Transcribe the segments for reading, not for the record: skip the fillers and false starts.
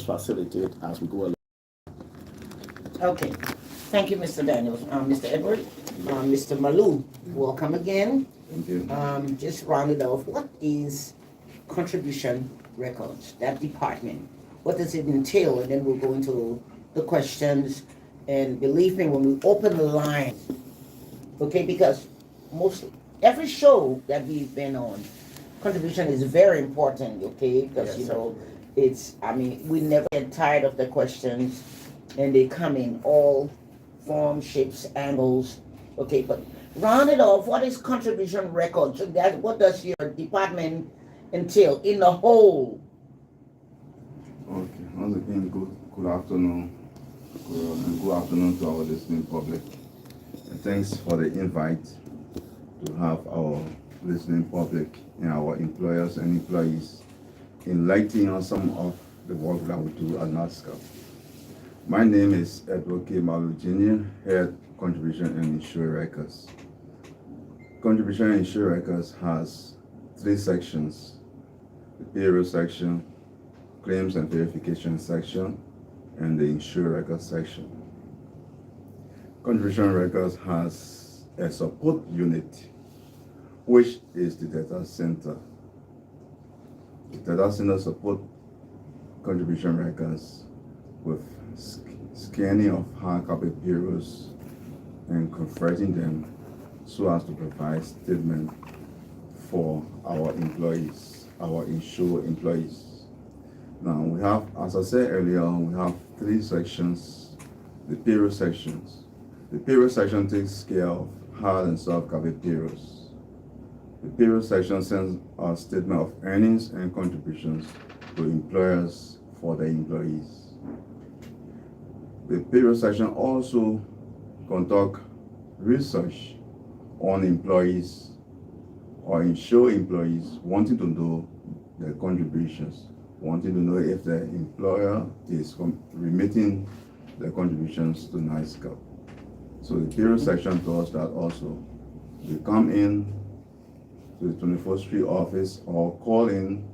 facilitate as we go along. Okay. Thank you, Mr. Daniels. Mr. Edward, Mr. Malou, welcome again. Thank you. Just round it off. What is contribution records, that department? What does it entail? And then we'll go into the questions. And believe me, when we open the line, okay, because every show that we've been on, contribution is very important, okay? Because, we never get tired of the questions, and they come in all forms, shapes, angles, okay? But round it off, what is contribution records? What does your department entail in the whole? Okay, once again, good afternoon. Good afternoon to our listening public. And thanks for the invite to have our listening public and our employers and employees enlightening on some of the work that we do at NASSCORP. My name is Edward K. Malu Jr., Head Contribution and Insure Records. Contribution and Insure Records has 3 sections: the payroll section, claims and verification section, and the insure records section. Contribution Records has a support unit, which is the data center. The data center support contribution records with scanning of hard copy payrolls and converting them so as to provide statement for our employees, our insured employees. Now we have, as I said earlier, we have 3 sections. The payroll sections. The payroll section takes care of hard and soft copy payrolls. The payroll section sends a statement of earnings and contributions to employers for their employees. The payroll section also conduct research on employees or insure employees wanting to know their contributions, wanting to know if the employer is remitting the contributions to NASSCORP. So the payroll section does that also. They come in to the 24th Street office or call in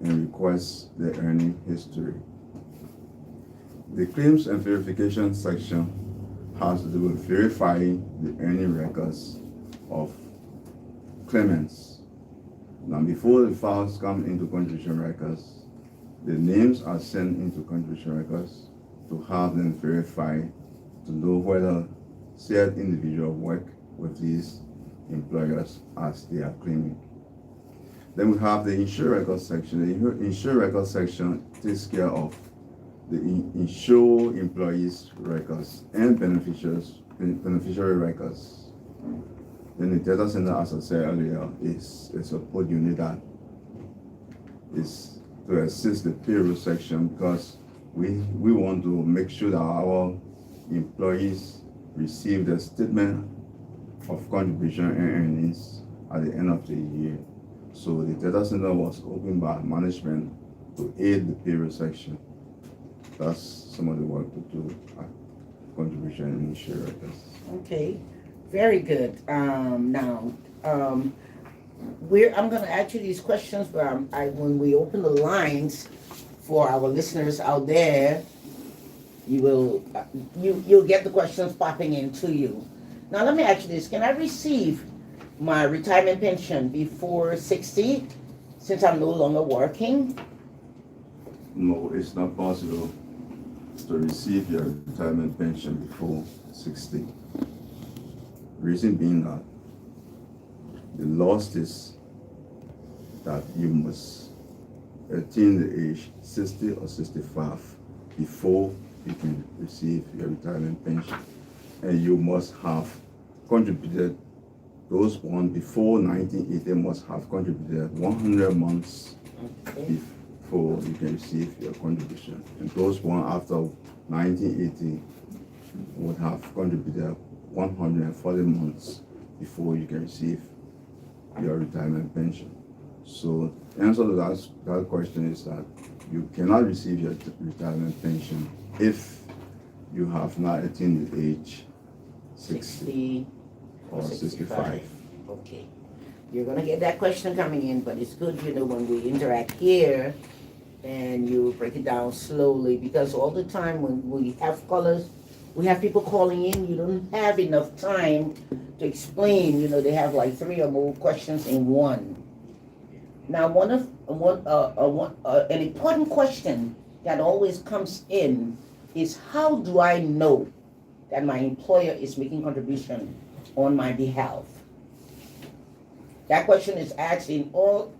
and request the earning history. The claims and verification section has to do with verifying the earning records of claimants. Now, before the files come into contribution records, the names are sent into contribution records to have them verified to know whether said individual work with these employers as they are claiming. Then we have the insure records section. The insure records section takes care of the insured employees' records and beneficiary records. Then the data center, as I said earlier, is a support unit that is to assist the payroll section, because we want to make sure that our employees receive the statement of contribution and earnings at the end of the year. So the data center was opened by management to aid the payroll section. That's some of the work we do at contribution and insure records. Okay, very good. I'm going to ask you these questions, but when we open the lines for our listeners out there, you'll get the questions popping into you. Now let me ask you this: can I receive my retirement pension before 60, since I'm no longer working? No, it's not possible to receive your retirement pension before 60. Reason being that the law states that you must attain the age 60 or 65 before you can receive your retirement pension. And you must have contributed, those born before 1980 must have contributed 100 months before you can receive your contribution. And those born after 1980 would have contributed 140 months before you can receive your retirement pension. So the answer to that question is that you cannot receive your retirement pension if you have not attained the age 60 or 65. Okay. You're going to get that question coming in, but it's good, when we interact here, and you break it down slowly, because all the time when we have callers, we have people calling in, you don't have enough time to explain, they have like 3 or more questions in one. Now, an important question that always comes in is, how do I know that my employer is making contribution on my behalf? That question is asked in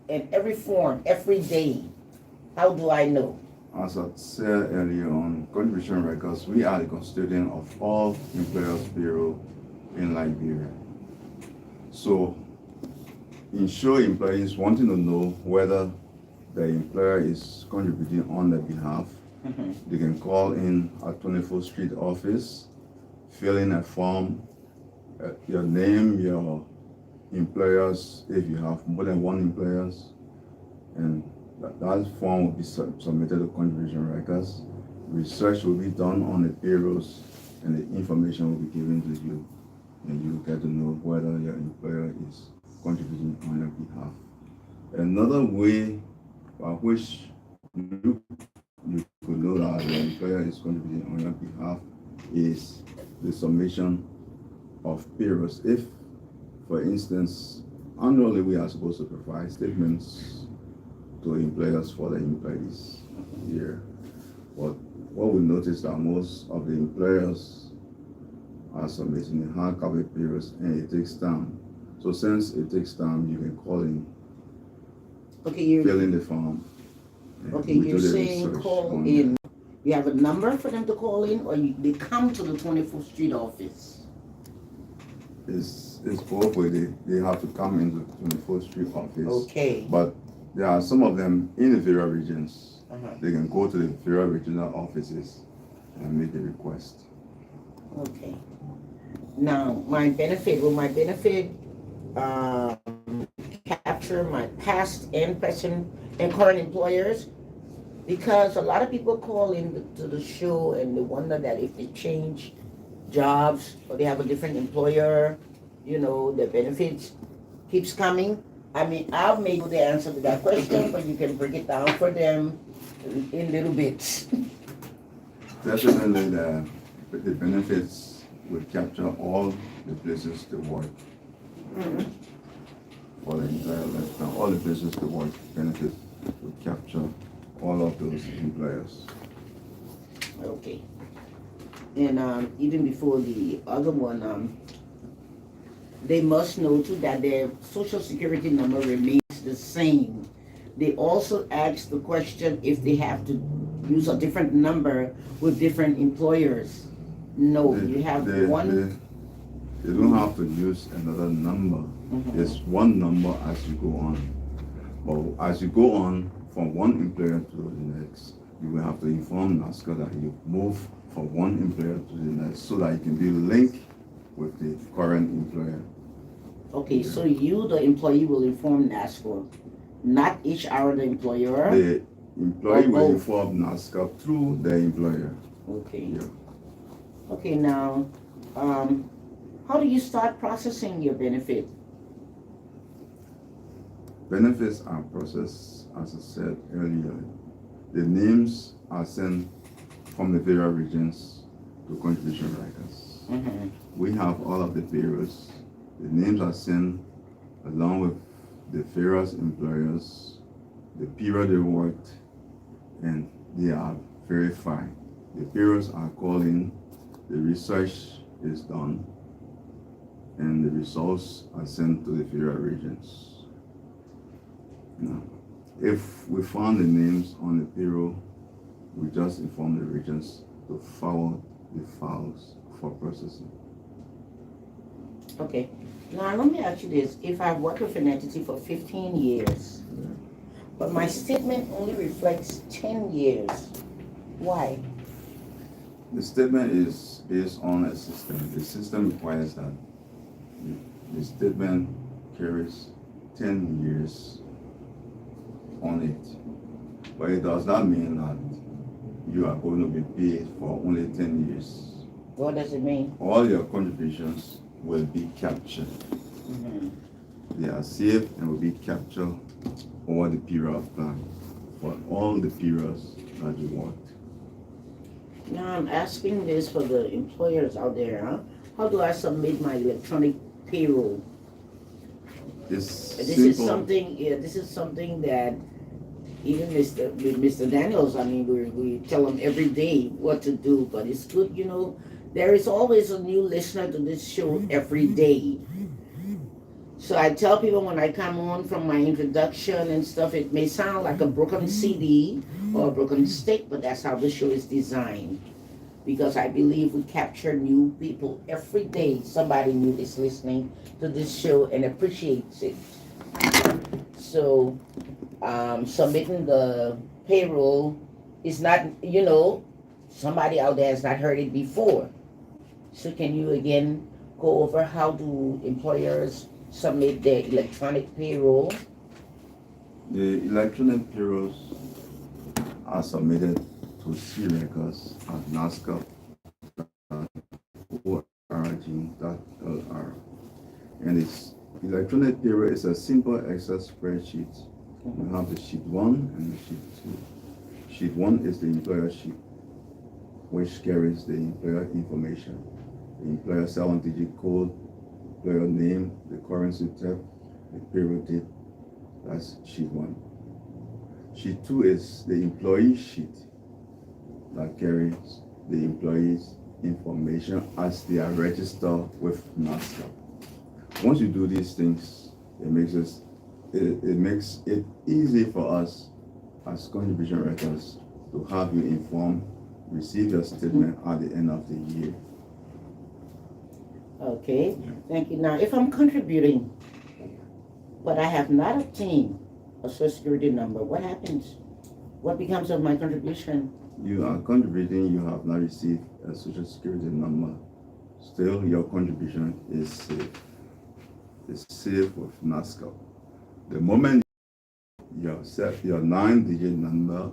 every form, every day. How do I know? As I said earlier on, contribution records, we are the custodian of all employers' payroll in Liberia. So, ensure employees wanting to know whether the employer is contributing on their behalf, they can call in our 24th Street office, fill in a form, your name, your employers, if you have more than one employers, and that form will be submitted to contribution records. Research will be done on the payrolls, and the information will be given to you, and you get to know whether your employer is contributing on your behalf. Another way by which you could know that your employer is contributing on your behalf is the submission of payrolls. If, for instance, annually we are supposed to provide statements to employers for the employees here. But what we notice that most of the employers are submitting the hard copy payrolls, and it takes time. So since it takes time, you can call in, fill in the form. Okay, you're saying call in. You have a number for them to call in, or they come to the 24th Street office? It's both ways. They have to come into the 24th Street office. Okay. But there are some of them in the various regions. They can go to the various regional offices and make the request. Okay. Now, will my benefit capture my past and present and current employers? Because a lot of people call in to the show and they wonder that if they change jobs or they have a different employer, their benefits keeps coming. I mean, I'll make the answer to that question, but you can break it down for them in little bits. Definitely, the benefits will capture all the places to work. For the entire lifetime, all the places to work benefits will capture all of those employers. Okay. And even before the other one, they must know too that their social security number remains the same. They also ask the question if they have to use a different number with different employers. No, you have one. They don't have to use another number. It's one number as you go on. But as you go on from one employer to the next, you will have to inform NASSCORP that you move from one employer to the next so that it can be linked with the current employer. Okay, so you, the employee, will inform NASSCORP, not HR, the employer? The employee will inform NASSCORP through the employer. Okay. Yeah. Okay, now, how do you start processing your benefit? Benefits are processed, as I said earlier. The names are sent from the various regions to contribution records. We have all of the payrolls. The names are sent along with the various employers, the period they worked, and they are verified. The payrolls are called in, the research is done, and the results are sent to the various regions. Now, if we found the names on the payroll, we just inform the regions to forward the files for processing. Okay. Now, let me ask you this. If I've worked with an entity for 15 years, but my statement only reflects 10 years, why? The statement is based on a system. The system requires that the statement carries 10 years on it. But it does not mean that you are going to be paid for only 10 years. What does it mean? All your contributions will be captured. They are saved and will be captured over the period of time. for all the periods that you worked. Now I'm asking this for the employers out there, huh? How do I submit my electronic payroll? It's This simple. is something, yeah, this is something that even Mr. Daniels, I mean, we tell him every day what to do, but it's good, you know, there is always a new listener to this show every day. So I tell people when I come on from my introduction and stuff, it may sound like a broken CD or a broken stick, but that's how the show is designed. Because I believe we capture new people every day. Somebody new is listening to this show and appreciates it. So submitting the payroll is not, you know, somebody out there has not heard it before. So can you again go over how do employers submit their electronic payroll? The electronic payrolls are submitted to C-Records at NASSCORP.org.lr. And its electronic payroll is a simple Excel spreadsheet. We have the sheet 1 and the sheet 2. Sheet 1 is the employer sheet, which carries the employer information, the employer 7-digit code, employer name, the currency type, the payroll date. That's sheet 1. Sheet 2 is the employee sheet that carries the employee's information as they are registered with NASSCORP. Once you do these things, it makes it easy for us as contribution records to have you informed, receive your statement at the end of the year. Okay, thank you. Now, if I'm contributing, but I have not obtained a Social Security number, what happens? What becomes of my contribution? You are contributing, you have not received a Social Security number. Still, your contribution is safe. It's safe with NASSCORP. The moment you have set your 9-digit number,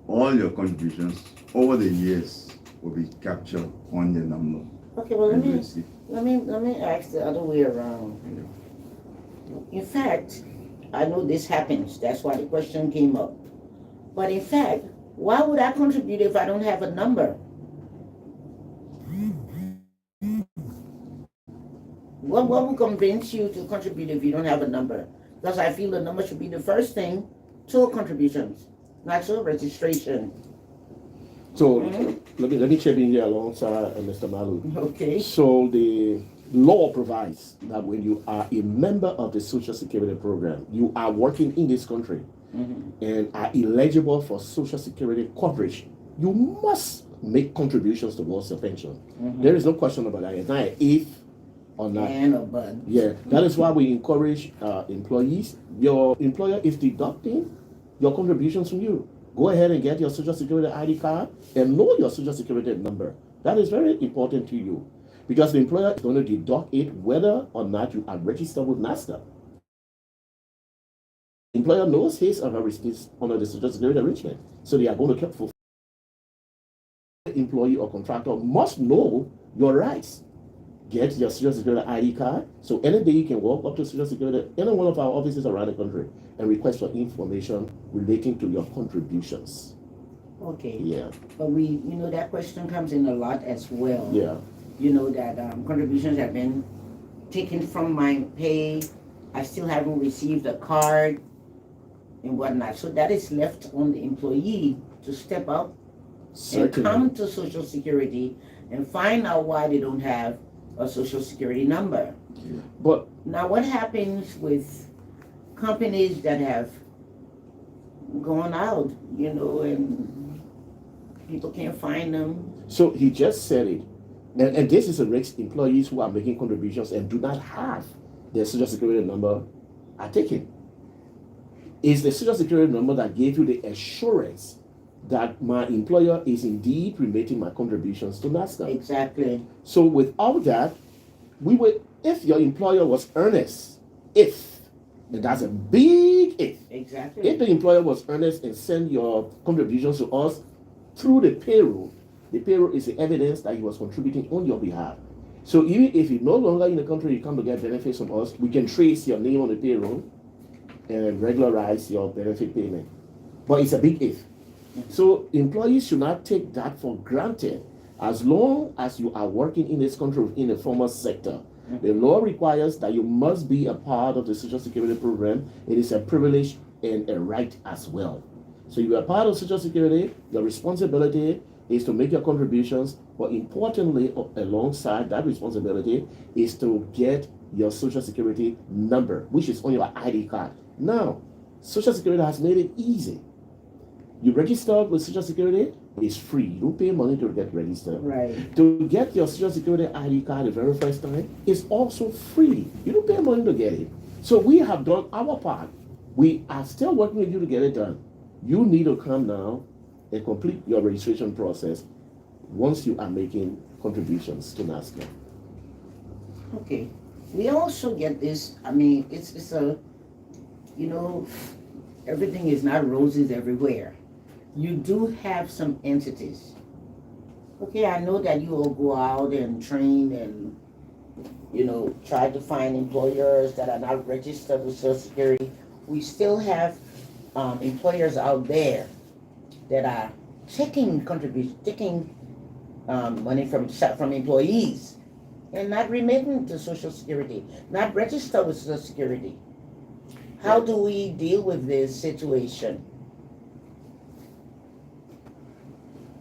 all your contributions over the years will be captured on your number. Okay, well, let me ask the other way around. In fact, I know this happens. That's why the question came up. But in fact, why would I contribute if I don't have a number? What would convince you to contribute if you don't have a number? Because I feel the number should be the first thing to contributions, not to registration. So let me chip in here alongside Mr. Malu. Okay. So the law provides that when you are a member of the Social Security program, you are working in this country and are eligible for Social Security coverage, you must make contributions towards your pension. There is no question about that. It's not an if or not. Yeah, that is why we encourage employees. Your employer is deducting your contributions from you. Go ahead and get your Social Security ID card and know your Social Security number. That is very important to you because the employer is going to deduct it whether or not you are registered with NASSCORP. The employer knows his or her is under the Social Security arrangement, so they are going to keep fulfilling. The employee or contractor must know your rights. Get your Social Security ID card, so any day you can walk up to Social Security, any one of our offices around the country, and request for information relating to your contributions. Okay. Yeah. But that question comes in a lot as well. Yeah. You know that contributions have been taken from my pay. I still haven't received a card and whatnot. So that is left on the employee to step up and come to Social Security and find out why they don't have a Social Security number. Yeah. But now what happens with companies that have gone out, and people can't find them? So he just said it. And this is a risk employees who are making contributions and do not have their Social Security number are taken. It's the Social Security number that gave you the assurance that my employer is indeed remitting my contributions to NASSCORP. Exactly. So without that, if your employer was earnest, and that's a big if. Exactly. If the employer was earnest and sent your contributions to us through the payroll is the evidence that he was contributing on your behalf. So even if you're no longer in the country, you come to get benefits from us, we can trace your name on the payroll and regularize your benefit payment. but it's a big if. So employees should not take that for granted. As long as you are working in this country in the formal sector, the law requires that you must be a part of the Social Security program. It is a privilege and a right as well. So you are part of Social Security, your responsibility is to make your contributions, but importantly, alongside that responsibility is to get your Social Security number, which is on your ID card. Now, Social Security has made it easy. You register with Social Security, it's free. You don't pay money to get registered. Right. To get your Social Security ID card the very first time, it's also free. You don't pay money to get it. So we have done our part. We are still working with you to get it done. You need to come now and complete your registration process once you are making contributions to NASSCORP. Okay. We also get this, I mean, it's a, you know, everything is not roses everywhere. You do have some entities. Okay, I know that you will go out and train and, you know, try to find employers that are not registered with Social Security. We still have employers out there that are taking contributions, taking money from employees and not remitting to Social Security, not registered with Social Security. How do we deal with this situation?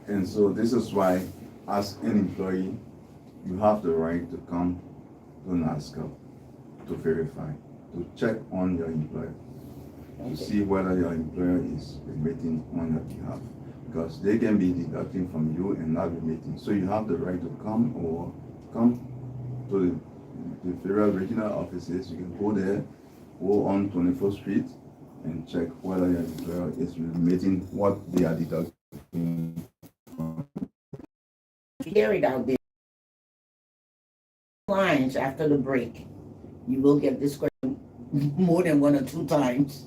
And so this is why, as an employee, you have the right to come to NASSCORP to verify, to check on your employer, to see whether your employer is remitting on your behalf. Because they can be deducting from you and not remitting. So you have the right to come to the federal regional offices. You can go there, go on 24th Street and check whether your employer is remitting what they are deducting. Carried out there lines after the break. You will get this question more than 1 or 2 times.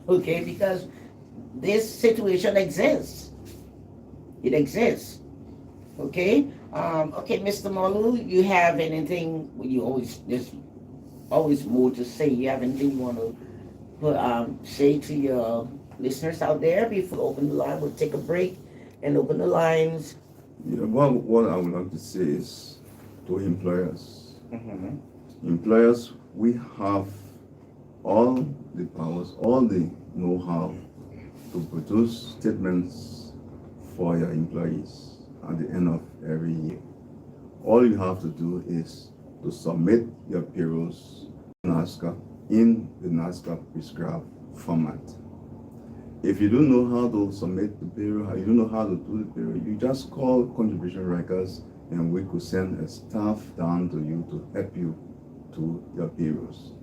Okay, because this situation exists. It exists. Okay? Okay, Mr. Malu, you have anything, there's always more to say. You have anything you want to say to your listeners out there before we open the line? We'll take a break and open the lines. Yeah, what I would like to say is to employers. Employers, we have all the powers, all the know-how to produce statements for your employees at the end of every year. All you have to do is to submit your payrolls to NASSCORP in the NASSCORP prescribed format. If you don't know how to submit the payroll, you don't know how to do the payroll, you just call contribution records and we could send a staff down to you to help you to your payrolls.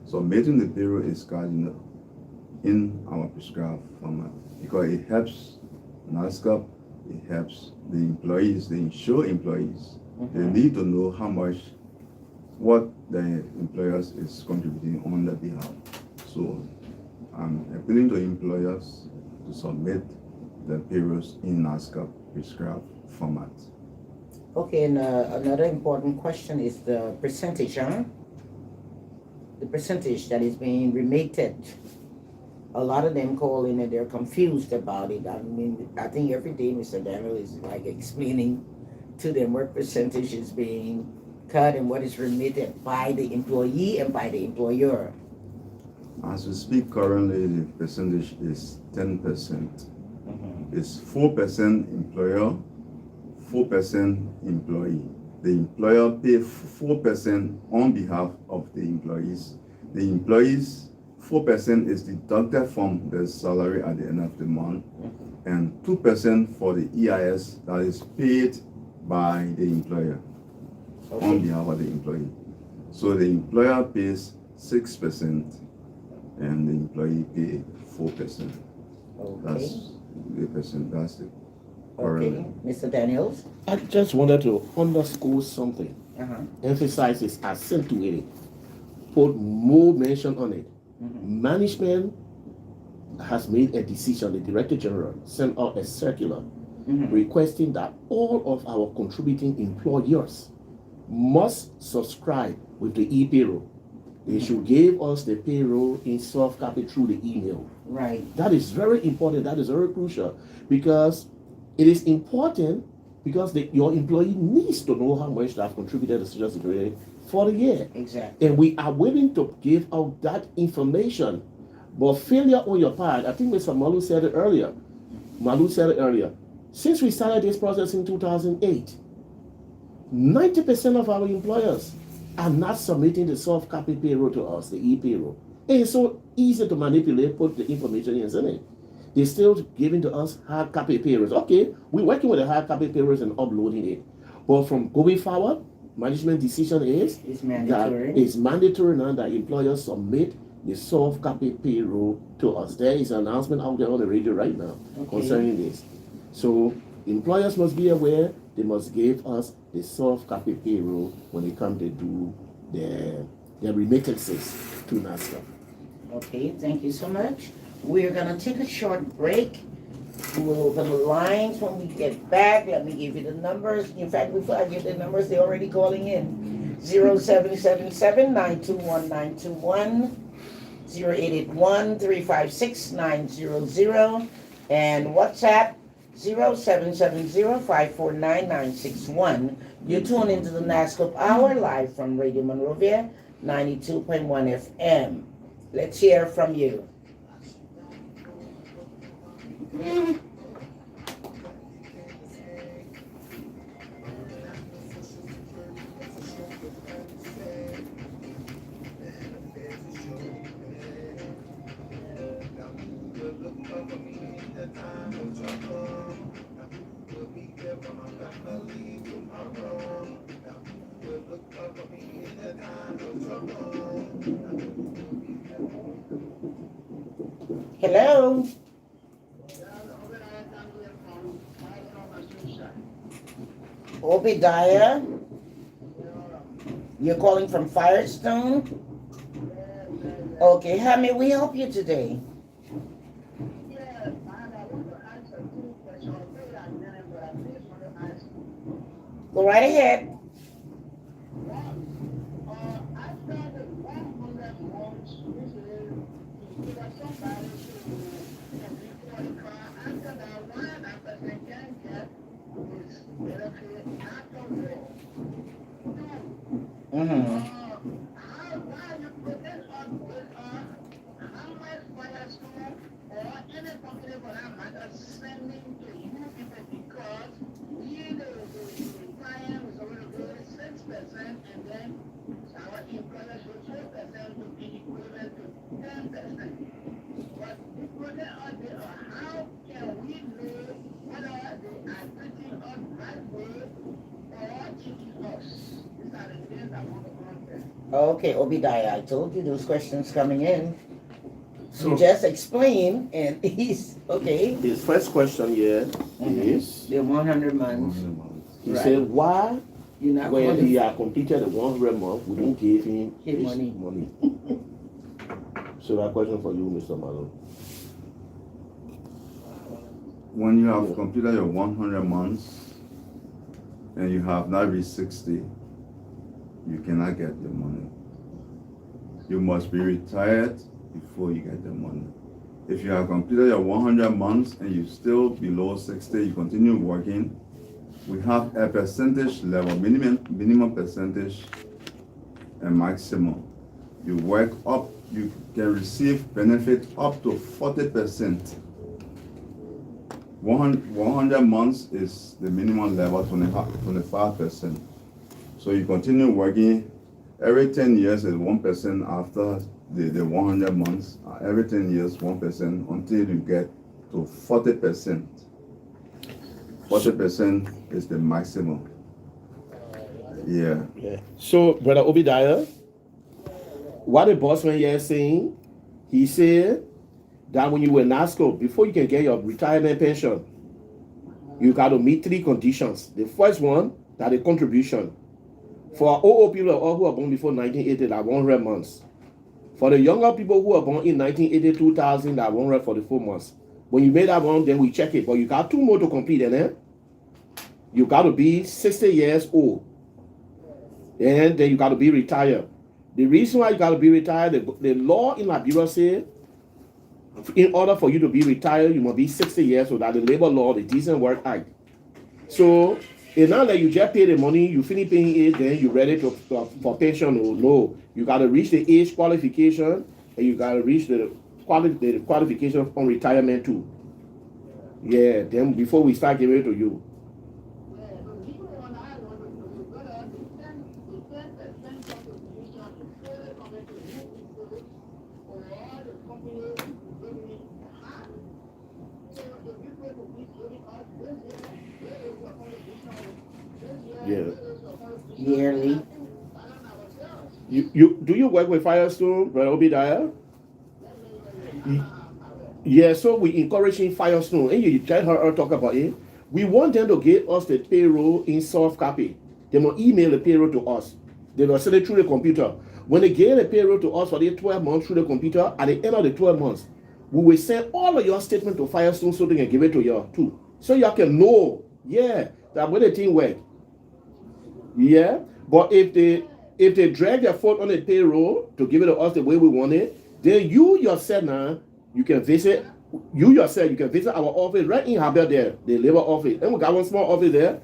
Submitting the payroll is cardinal in our prescribed format because it helps NASSCORP, it helps the employees, the insured employees. They need to know how much, what the employers is contributing on their behalf. So I'm appealing to employers to submit the payrolls in NASSCORP prescribed format. Okay, and another important question is the percentage, huh? The percentage that is being remitted. A lot of them call in and they're confused about it. I mean, I think every day Mr. Daniel is like explaining to them what percentage is being cut and what is remitted by the employee and by the employer. As we speak currently, the percentage is 10%. It's 4% employer, 4% employee. The employer pays 4% on behalf of the employees. The employees, 4% is deducted from the salary at the end of the month, and 2% for the EIS that is paid by the employer on behalf of the employee. So the employer pays 6%. And the employee pay 4%. Okay. That's the percent. That's the Okay, Mr. Daniels. I just wanted to underscore something. Emphasize is accentuated. Put more mention on it. Management has made a decision. The Director General sent out a circular requesting that all of our contributing employers must subscribe with the e-payroll. They should give us the payroll in soft copy through the email. Right. That is very important. That is very crucial because it is important because your employee needs to know how much they have contributed to Social Security for the year. Exactly. And we are willing to give out that information. But failure on your part, I think Mr. Malu said it earlier. Since we started this process in 2008, 90% of our employers are not submitting the soft copy payroll to us, the e-payroll. And it's so easy to manipulate, put the information in, isn't it? They're still giving to us hard copy payrolls. Okay, we're working with the hard copy payrolls and uploading it. But from going forward, management decision is It's mandatory. that it's mandatory now that employers submit the soft copy payroll to us. There is an announcement out there on the radio right now concerning this. So employers must be aware. They must give us the soft copy payroll when they come to do their remittances to NASSCORP. Okay, thank you so much. We're gonna take a short break. We will open the lines when we get back. Let me give you the numbers. In fact, before I give the numbers, they're already calling in. 0777-921-921, 0881-356-900, and WhatsApp 0770-549-961. You tune into the NASSCORP Hour live from Radio Monrovia 92.1 FM. Let's hear from you. Hello. Obadiah, you're calling from Firestone? Okay, how may we help you today? Go right ahead. Okay, Obadiah, I told you those questions coming in. So you just explain, and he's okay. His first question here is the 100 months. He said, why you're not when he had completed the 100 month, we didn't give him his money. So that question for you, Mr. Malone. When you have completed your 100 months and you have not reached 60, you cannot get the money. You must be retired before you get the money. If you have completed your 100 months and you're still below 60, you continue working, we have a percentage level, minimum percentage and maximum. You work up, you can receive benefit up to 40%. 100 months is the minimum level, 25%. So you continue working. Every 10 years is 1% after the 100 months. Every 10 years, 1% until you get to 40%. 40% is the maximum. Yeah. So, Brother Obadiah, what the bossman here is saying, he said that when you were in NASSCORP, before you can get your retirement pension, you got to meet 3 conditions. The first one, that the contribution. For old people who are born before 1980, that 100 months. For the younger people who are born in 1980, 2000, that 144 months. When you made that one, then we check it. But you got 2 more to complete, and then you got to be 60 years old. And then you got to be retired. The reason why you got to be retired, the law in Liberia say, in order for you to be retired, you must be 60 years old. That the labor law, the Decent Work Act. So it's not like you just pay the money, you finish paying it, then you're ready for pension. No, you got to reach the age qualification, and you got to reach the qualification on retirement too. Yeah, then before we start giving it to you. Yeah. Yearly. You do you work with Firestone, Brother Obadiah? Yeah, so we encouraging Firestone, and you tell her talk about it. We want them to get us the payroll in soft copy. They will email the payroll to us. They will send it through the computer. When they get the payroll to us for the 12 months through the computer, at the end of the 12 months, we will send all of your statement to Firestone so they can give it to you too. So you can know, yeah, that when the thing work. Yeah, but if they drag their foot on the payroll to give it to us the way we want it, then you yourself now, you can visit our office right in Habel there, the labor office. And we got one small office there.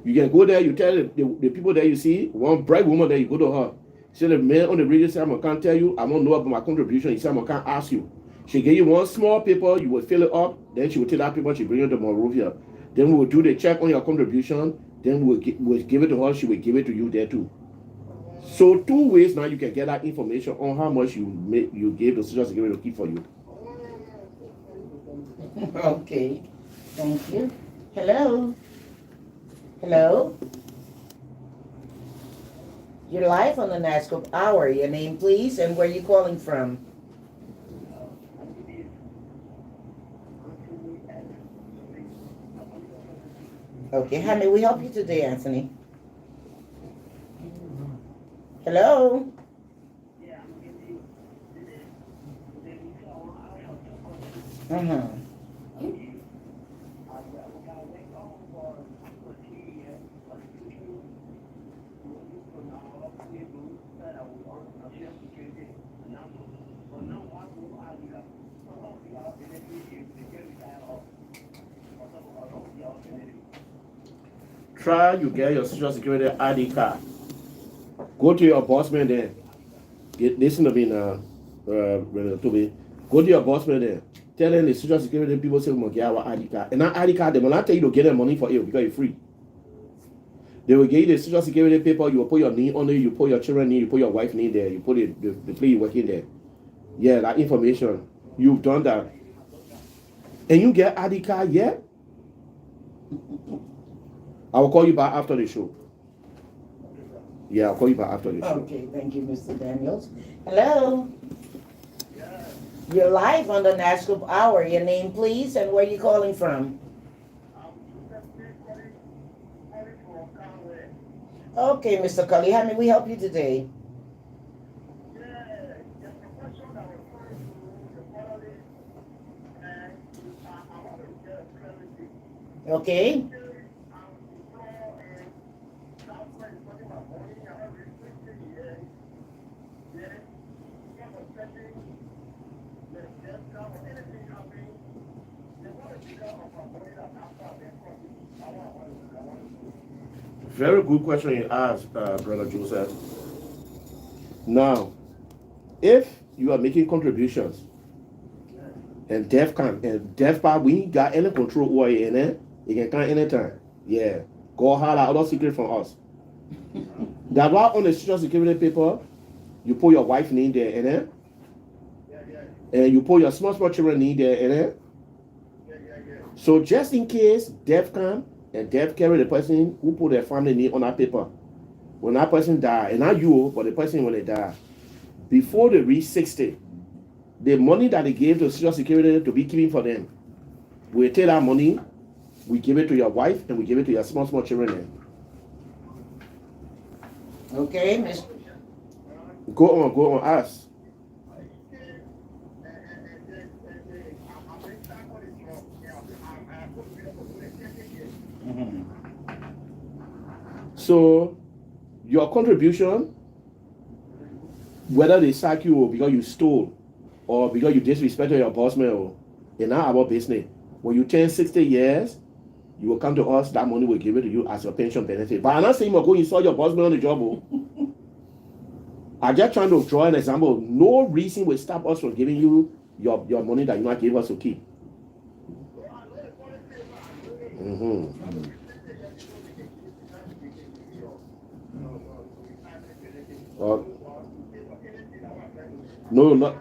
You can go there, you tell the people there you see, one bright woman there, you go to her. Say the man on the radio say, I can't tell you, I don't know about my contribution. He said, I can't ask you. She gave you one small paper, you will fill it up, then she will take that paper, she bring it to Monrovia. Then we will do the check on your contribution, then we'll give it to her, she will give it to you there too. So 2 ways now you can get that information on how much you gave the Social Security to keep for you. Okay, thank you. Hello? Hello? You're live on the NASSCORP Hour. Your name, please, and where you calling from? Okay, how may we help you today, Anthony? Hello? Uh-huh. Try you get your Social Security ID card. Go to your boss man there. Listen to me now, Toby. Go to your boss man there. Tell them the Social Security people say we must get our ID card. And that ID card, they will not tell you to get them money for it because it's free. They will give you the Social Security paper, you will put your name on it, you put your children's name, you put your wife's name there, you put the place you're working there. Yeah, that information. You've done that. And you get ID card yet? I will call you back after the show. Yeah, I'll call you back after the show. Okay, thank you, Mr. Daniels. Hello? You're live on the NASSCORP Hour. Your name, please, and where you calling from? Okay, Mr. Cully, how may we help you today? Okay. Very good question you asked, Brother Joseph. Now, if you are making contributions and death part, we ain't got any control over it, and it can come anytime. Yeah. God had other secret from us. That why on the Social Security paper, you put your wife's name there, and you put your small children's name there, So just in case death come, and death carry the person who put their family name on that paper. When that person die, and not you, but the person when they die, before they reach 60, the money that they gave to Social Security to be keeping for them, we take that money, we give it to your wife, and we give it to your small children. Okay, Miss. Go on, ask. So, your contribution, whether they sack you or because you stole or because you disrespected your boss man, or it's not our business. When you turn 60 years, you will come to us, that money will give it to you as your pension benefit. But I'm not saying you go install your boss man on the job. I'm just trying to draw an example. No reason will stop us from giving you your money that you not give us to keep. No, not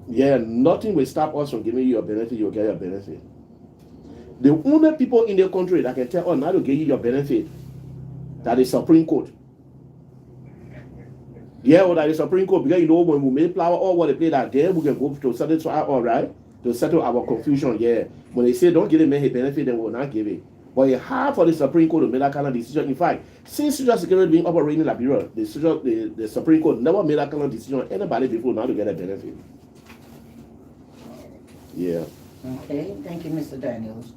yeah, nothing will stop us from giving you your benefit. You'll get your benefit. The only people in the country that can tell us not to give you your benefit, that is Supreme Court. Yeah, or that is Supreme Court, because you know when we make flower or what they play that day, we can go to settle to our all right, to settle our confusion. Yeah, when they say don't give him a benefit, then we'll not give it. But it's hard for the Supreme Court to make that kind of decision. In fact, since Social Security being operating in Liberia, the Supreme Court never made that kind of decision on anybody before now to get a benefit. Yeah. Okay, thank you, Mr. Daniels.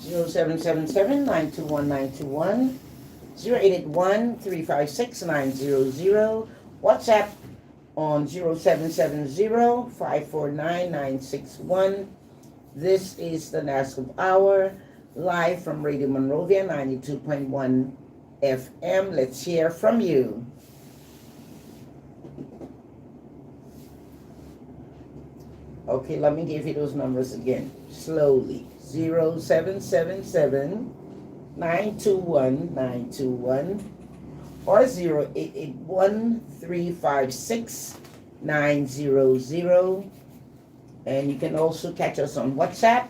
0777-921-921, 0881-356-900, WhatsApp on 0770-549-961. This is the NASSCORP Hour, live from Radio Monrovia 92.1 FM. Let's hear from you. Okay, let me give you those numbers again, slowly. 0777-921-921 or 0881-356-900. And you can also catch us on WhatsApp,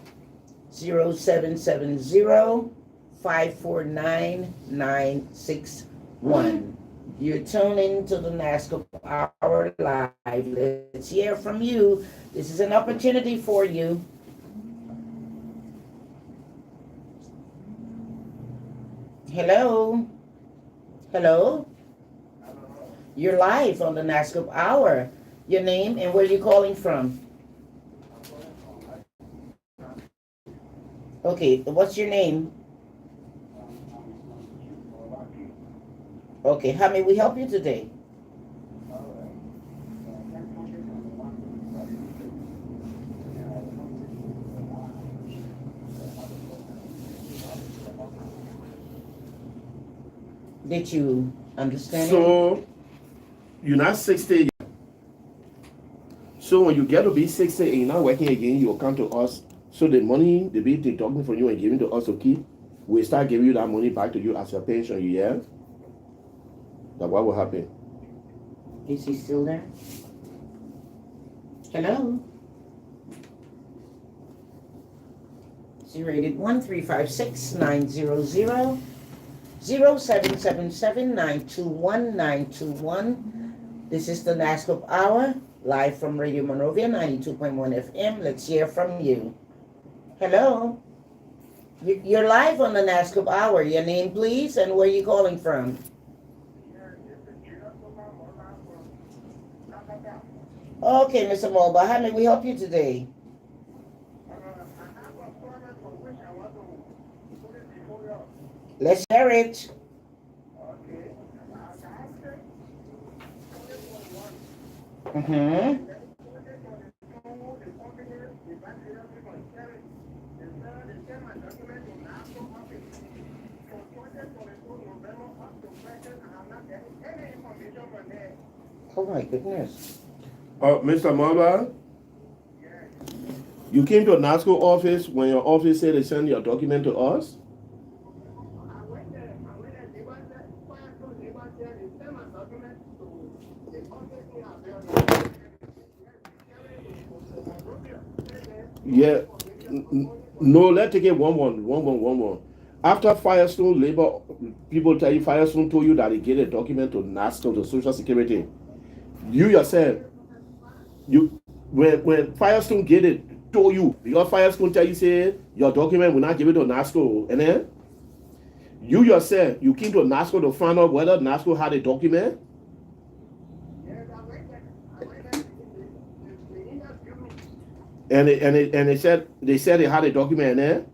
0770-549-961. You're tuning to the NASSCORP Hour Live. Let's hear from you. This is an opportunity for you. Hello? Hello? You're live on the NASSCORP Hour. Your name and where you're calling from? Okay, what's your name? Okay, how may we help you today? Did you understand? So, you're not 60 yet. So when you get to be 60 and you're not working again, you'll come to us. So the money, the bit they're talking from you and giving to us to keep, we start giving you that money back to you as your pension, yeah? That what will happen? Is he still there? Hello? 0881-356-900, 0777-921-921. This is the NASSCORP Hour, live from Radio Monrovia 92.1 FM. Let's hear from you. Hello? You're live on the NASSCORP Hour. Your name, please, and where you calling from? Okay, Mr. Mulba, how may we help you today? Let's hear it. Mm-hmm. Oh my goodness. Mr. Mamba, you came to a NASSCORP office when your office said they send your document to us? Yeah. No, let's take it one. After Firestone Labor, people tell you Firestone told you that they get a document to NASSCORP, to Social Security. You yourself, when Firestone get it, told you, because Firestone tell you, say, your document will not give it to NASSCOR, and then you yourself, you came to NASSCOR to find out whether NASSCOR had a document. And they said they had a document, and then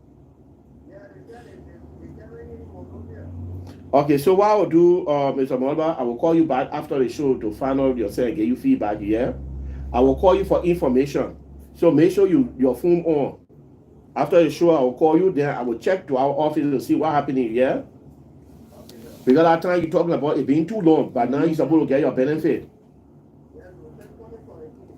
Okay, so what I will do, Mr. Mulba, I will call you back after the show to find out yourself and get you feedback, yeah? I will call you for information. So make sure your phone on. After the show, I will call you, then I will check to our office to see what happening, yeah? Because that time you're talking about it being too long, but now you're supposed to get your benefit.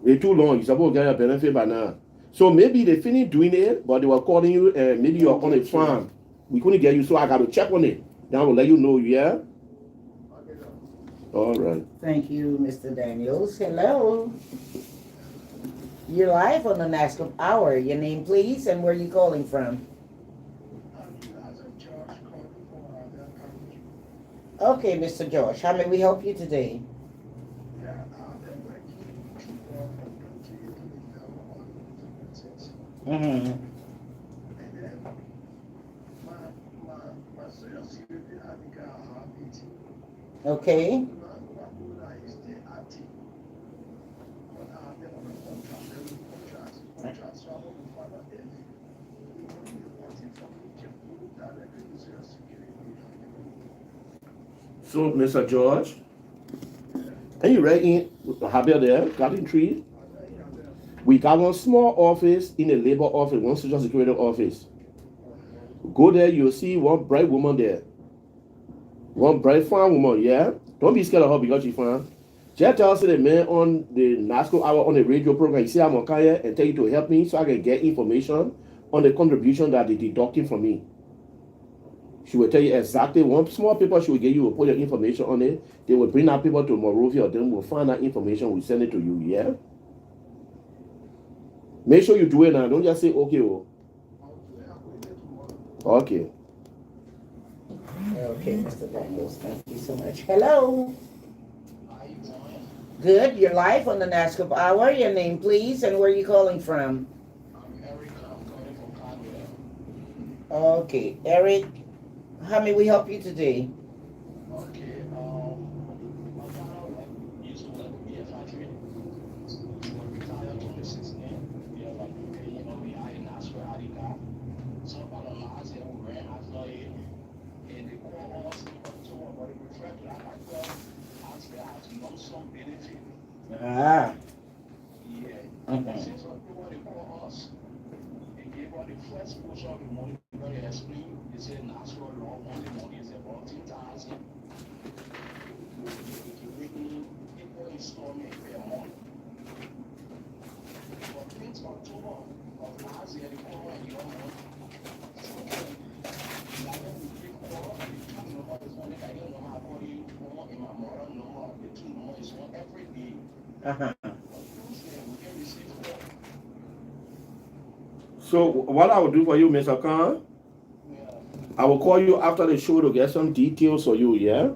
It's too long, you're supposed to get your benefit by now. So maybe they finished doing it, but they were calling you, and maybe you're on a farm. We couldn't get you, so I got to check on it. Then I will let you know, yeah? All right. Thank you, Mr. Daniels. Hello. You're live on the NASSCORP Hour. Your name, please, and where you calling from? Okay, Mr. George, how may we help you today? Mm-hmm. Okay. So, Mr. George, are you ready? Javier there, Garden Tree? We got one small office in a labor office, one social security office. Go there, you'll see one bright woman there. One bright fine woman, yeah? Don't be scared of her because she's fine. Just tell us the man on the NASSCORP Hour on the radio program, you see I'm on here and tell you to help me so I can get information on the contribution that they're deducting from me. She will tell you exactly one small paper she will give you, will put your information on it. They will bring that paper to Monrovia, then we'll find that information, we'll send it to you, yeah? Make sure you do it now. Don't just say, okay. Oh. Okay. Okay, Mr. Daniels, thank you so much. Hello. Good, you're live on the NASSCORP Hour. Your name, please, and where are you calling from? I'm Eric. I'm calling from Caldwell. Okay, Eric, how may we help you today? Okay. My father used to work with me at factory. When retired 2016, we are like, we are in NASSCORP Adika. So about the last year, we ran after it, and they call us to what we refer to that as lump sum benefit. Ah. Yeah. Since what they call us, they gave us the first portion of the money. They explained, they said NASSCORP law, money is about 10,000. Equal installment per month. But since October of last year, they call us your money. So, like when we click call, the two number is one. I don't know how to call you one in my model number. The two number is one every day. So what I will do for you, Mr. Khan, I will call you after the show to get some details for you, yeah?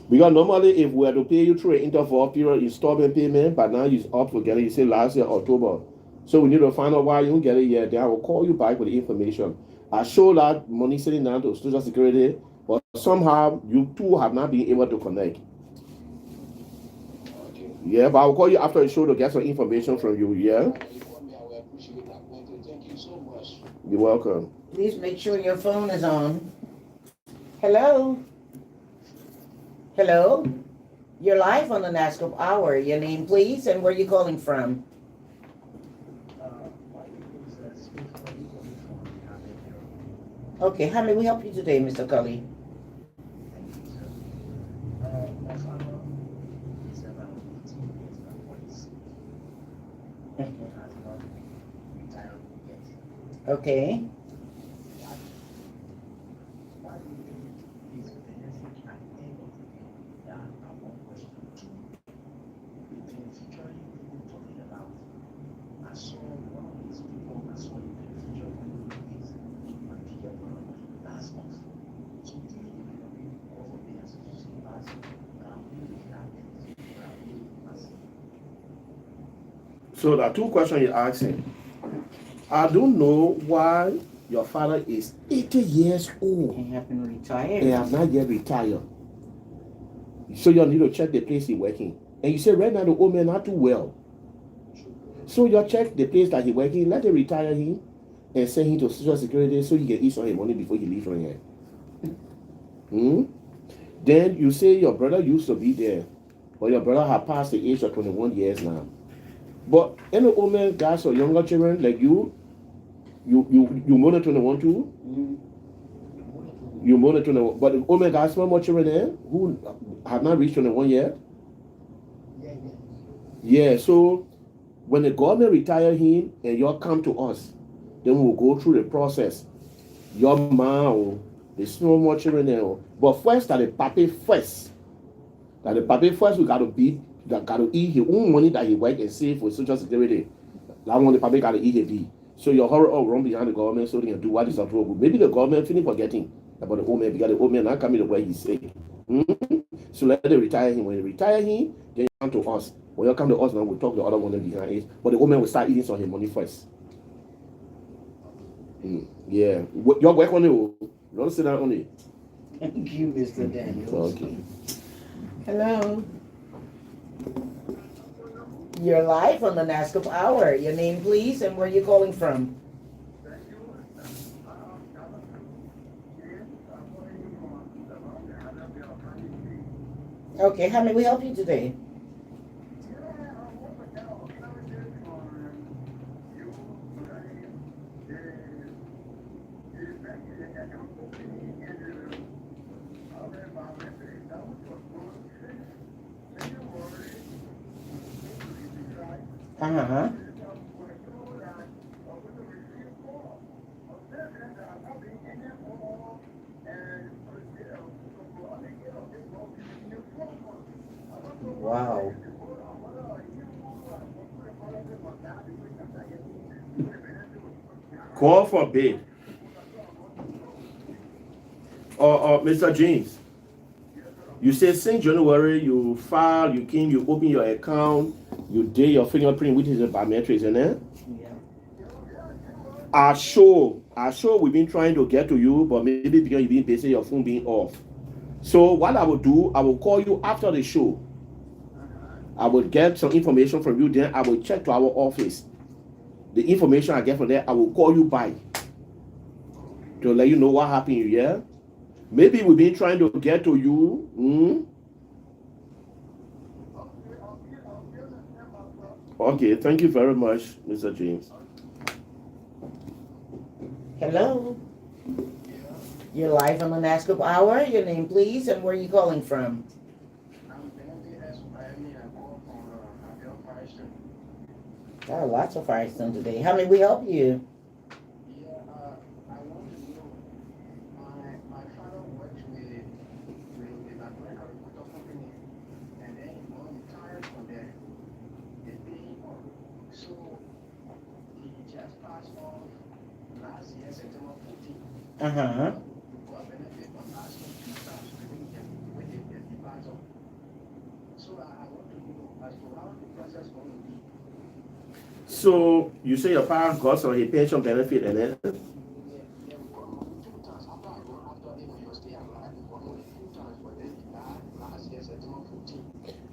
Because normally if we were to pay you through an interval period installment payment, but now it's up to get it, you say last year, October. So we need to find out why you don't get it yet. Then I will call you back with the information. I show that money sitting down to Social Security, but somehow you two have not been able to connect. Yeah, but I will call you after the show to get some information from you, yeah? You're welcome. Please make sure your phone is on. Hello? Hello? You're live on the NASSCORP Hour. Your name, please, and where are you calling from? Okay, how may we help you today, Mr. Cully? My father is about 18 years and 46. He has not retired yet. Okay. Why do you think his benefit at the end of the day? That are one question. Two, the beneficiary people talking about. I saw one of these people, I saw the beneficiary when he is on the last month. So do you even know of the association as So there are two questions you're asking. I don't know why your father is 80 years old He have been retired. and has not yet retired. So you need to check the place he's working. And you say right now the old man not too well. So you check the place that he's working, let him retire him and send him to Social Security so he can eat some of his money before he leaves from here. Then you say your brother used to be there, but your brother had passed the age of 21 years now. But any old man, guys or younger children like you more than 21 too? You more than 21. But the old man got small more children there who have not reached 21 yet? Yeah, so when the government retire him and y'all come to us, then we'll go through the process. Your mom, the small more children there. But first, that the papi first. That the papi first, we got to eat his own money that he work and save for Social Security. That one, the papi got to eat his deed. So your horror all run behind the government so they can do what is approved. Maybe the government finish forgetting about the old man because the old man not coming to where he's sick. So let them retire him. When they retire him, then you come to us. When you come to us now, we'll talk to the other one behind it. But the old man will start eating some of his money first. Yeah. Your work on it. Don't sit down on it. Thank you, Mr. Daniels. Okay. Hello. You're live on the NASSCORP Hour. Your name, please, and where you're calling from. Okay, how may we help you today? Uh-huh. Wow. Call for bid. Mr. James, you said since January you filed, you came, you open your account, you did your fingerprint, which is a biometrics, isn't it? Yeah. Our show we've been trying to get to you, but maybe because you've been busy, your phone being off. So what I will do, I will call you after the show. I will get some information from you, then I will check to our office. The information I get from there, I will call you back to let you know what happened, yeah? Maybe we've been trying to get to you. Okay, thank you very much, Mr. James. Hello. You're live on the NASSCORP Hour. Your name, please, and where are you calling from? Oh, lots of Firestone today. How may we help you? I want to know, my father works with an American recruiter company, and then he retired from there. They pay him off. So he just passed off last year, September 14th. Uh-huh. Got benefit from last year, 2000 when he passed off. So I want to know as to how the process going to be. So you say your parents got some pension benefit and then?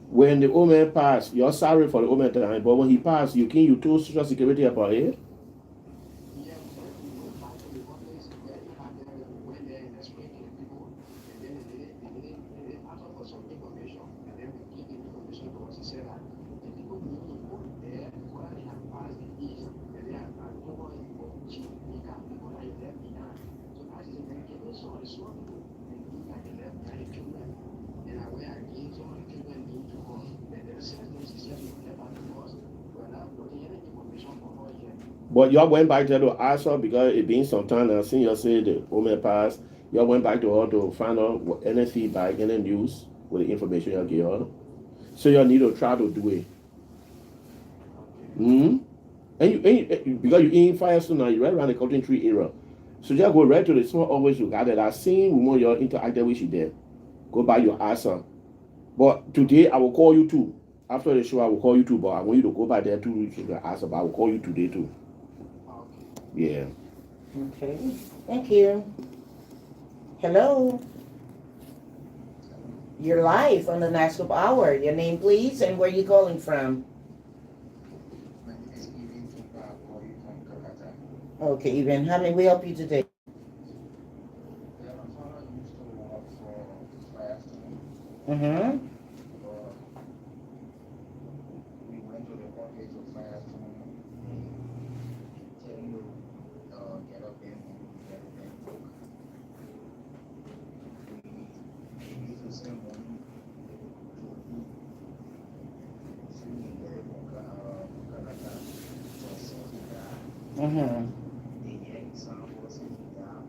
When the old man passed, you're sorry for the old man time, but when he passed, you told Social Security about it? But y'all went back there to ask her because it been some time now since you said the woman passed. Y'all went back to her to find out any feedback, any news with the information y'all gave her. So y'all need to try to do it. And you because you in Firestone now, you're right around the Cotton Tree area. So just go right to the small office you got that. I seen we want y'all interacted with you there. Go by your answer. But today I will call you too. After the show I will call you too, but I want you to go by there too to answer, but I will call you today too. Yeah. Okay. Thank you. Hello. You're live on the NASSCORP Hour. Your name, please, and where are you calling from? My name is Even Tupa, calling from Calcutta. Okay, Even. How may we help you today? My father used to work for Mm-hmm. We went to the office to fire someone. They tell you, get up and cook. We use the same money to eat. So we get it from Canada. So since we got Mm-hmm. the example, since we got,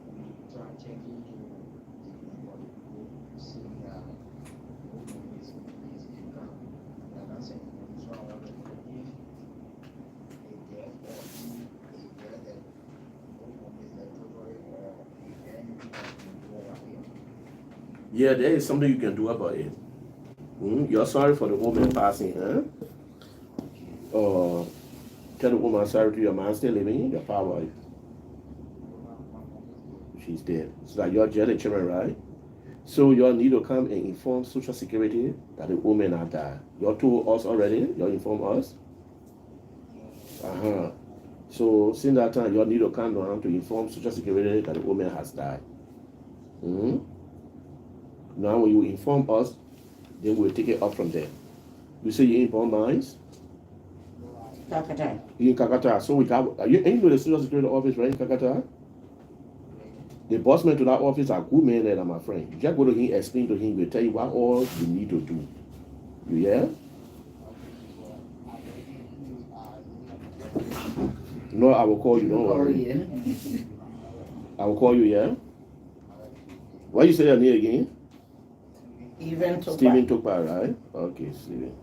we try checking to the people see that movement is income. And that's it. So I want to give a death or a death that movement is like totally or if anything that can do about it. Yeah, there is something you can do about it. You're sorry for the woman passing, huh? Tell the woman sorry to your man still living, your power. She's dead. So that you're jail children, right? So you need to come and inform Social Security that the woman has died. You told us already. You informed us. So since that time, you need to come down to inform Social Security that the woman has died. Now when you inform us, then we'll take it up from there. You say you inform mines? Kakata. In Kakata. So we have, you know the Social Security office right in Kakata? The boss man to that office are good men and my friend. You just go to him, explain to him, he'll tell you what all you need to do. You hear? No, I will call you, don't worry. I will call you, yeah? Why you say your name again? Stephen Tokpa, right? Okay, Stephen.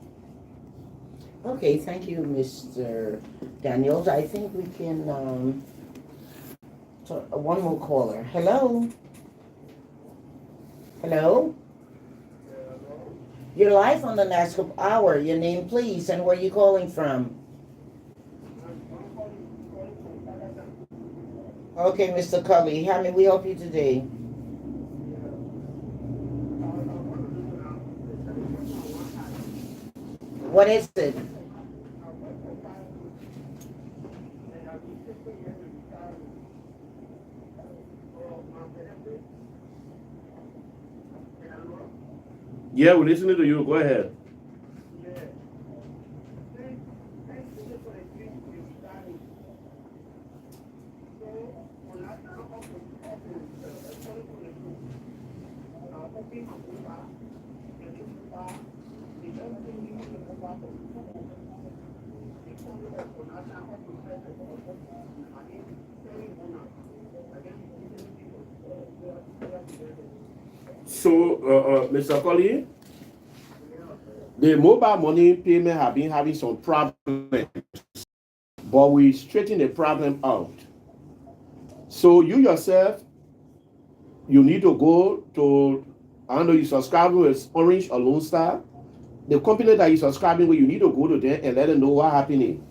Okay, thank you, Mr. Daniels. I think we can, one more caller. Hello? Hello? You're live on the NASSCORP Hour. Your name, please, and where you calling from? Okay, Mr. Cully, how may we help you today? What is it? Yeah, we're listening to you. Go ahead. So, Mr. Colley, the mobile money payment have been having some problems, but we straighten the problem out. So you yourself, you need to go to, I don't know, you subscribe with Orange or Lone Star. The company that you're subscribing with, you need to go to them and let them know what's happening.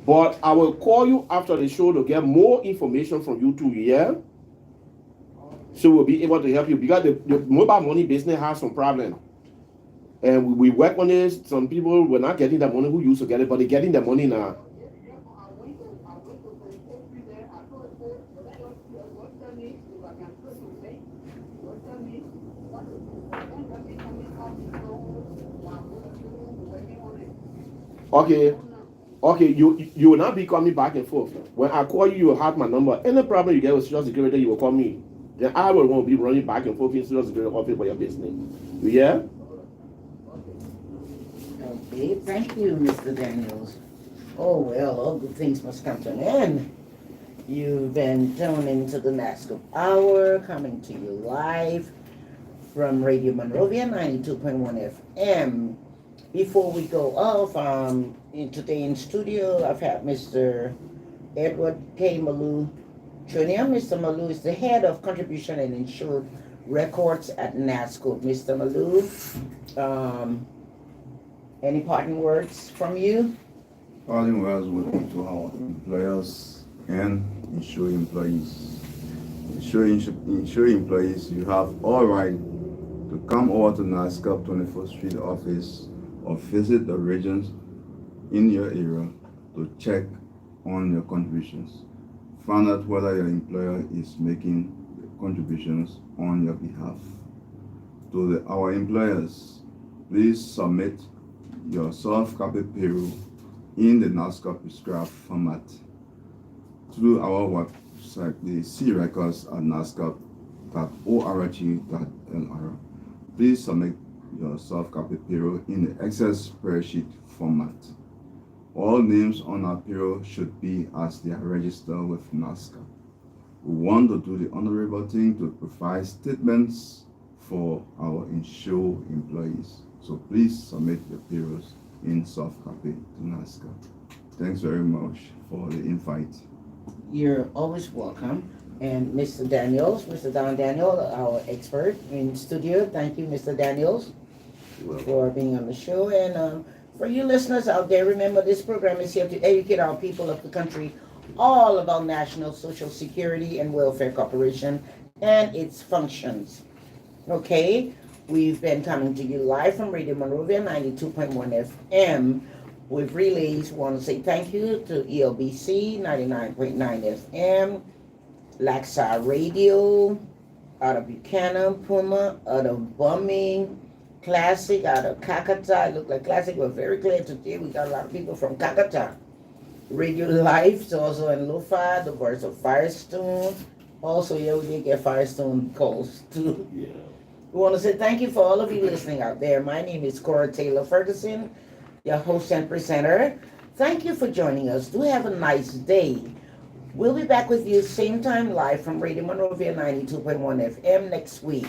But I will call you after the show to get more information from you too, yeah? So we'll be able to help you because the mobile money business has some problem. And we work on this. Some people were not getting the money who used to get it, but they're getting the money now. Okay, you will not be coming back and forth. When I call you, you have my number. Any problem you get with Social Security, you will call me. Then I will want to be running back and forth in Social Security office for your business. Yeah? Okay, thank you, Mr. Daniels. Oh, well, all good things must come to an end. You've been tuned into the NASSCORP Hour, coming to you live from Radio Monrovia 92.1 FM. Before we go off, today in studio, I've had Mr. Edward K. Malou Jr. Mr. Malou is the head of contribution and insured records at NASSCORP. Mr. Malou, any parting words from you? Parting words would be to our employers and insured employees. Insured employees, you have all right to come over to NASSCORP 24th Street office or visit the regions in your area to check on your contributions. Find out whether your employer is making contributions on your behalf. to our employers, please submit your soft copy payroll in the NASSCORP prescribed format through our website, the crecords at nascorp.org.lr. Please submit your soft copy payroll in the Excel spreadsheet format. All names on our payroll should be as they are registered with NASSCORP. We want to do the honorable thing to provide statements for our insured employees. So please submit your payrolls in soft copy to NASSCORP. Thanks very much for the invite. You're always welcome. And Mr. Daniels, Mr. Don Daniel, our expert in studio, thank you, Mr. Daniels, for being on the show. And for you listeners out there, remember this program is here to educate our people of the country all about National Social Security and Welfare Corporation and its functions. Okay, we've been coming to you live from Radio Monrovia 92.1 FM. With relays, want to say thank you to ELBC 99.9 FM, Laxa Radio, out of Buchanan, Puma, out of Bumming, Classic, out of Kakata. It looked like Classic, we're very glad today. We got a lot of people from Kakata. Radio Life is also in Lufa, the voice of Firestone. Also, yeah, we did get Firestone calls too. Yeah. We want to say thank you for all of you listening out there. My name is Cora Taylor Ferguson, your host and presenter. Thank you for joining us. Do have a nice day. We'll be back with you same time live from Radio Monrovia 92.1 FM next week.